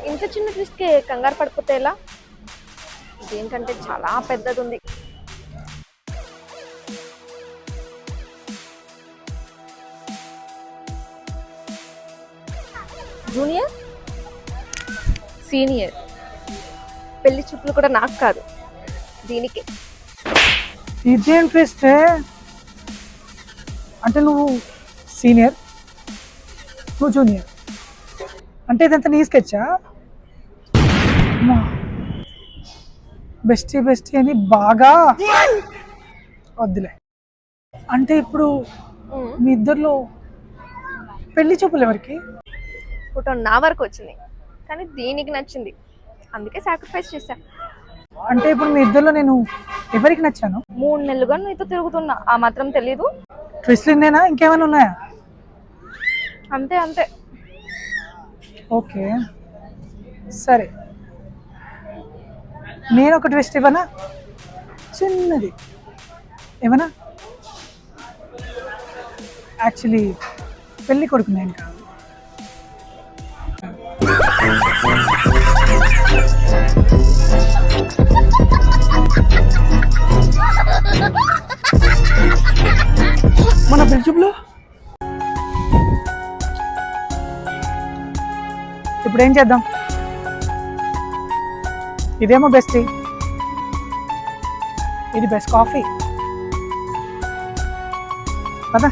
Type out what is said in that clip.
ఇంత చిన్న ట్విస్ట్కి కంగారు పడిపోతే ఎలా? దేనికంటే చాలా పెద్దది ఉంది. జూనియర్, సీనియర్, పెళ్లి చూపులు కూడా నాకు కాదు, దీనికి. ఇదేం ట్విస్ట్? అంటే నువ్వు సీనియర్, నువ్వు జూనియర్, అంటే ఇదంతా నీ స్కెచ్చా? బెస్టీ బెస్టీ అని బాగా వద్దులే. అంటే ఇప్పుడు మీ ఇద్దరిలో పెళ్లి చూపులు ఎవరికి? ఫోటో నా వరకు వచ్చింది, కానీ దీనికి నచ్చింది, అందుకే సాక్రిఫైస్ చేశా. అంటే ఇప్పుడు మీ ఇద్దరిలో నేను ఎవరికి నచ్చాను? 3 నెలలుగా నీతో తిరుగుతున్నా, ఆ మాత్రం తెలీదు? ట్విస్ట్లు ఇన్నేనా, ఇంకేమైనా ఉన్నాయా? అంతే అంతే. ఓకే సరే, నేను ఒక ట్విస్ట్ ఇవ్వనా? చిన్నది ఏమన్నా? యాక్చువల్లీ పెళ్ళి కొడుకు నేను కాదు. మన పెళ్లి చూపులు ఇప్పుడు ఏం చేద్దాం? ఇదేమో బెస్ట్, ఇది బెస్ట్ కాఫీ కదా.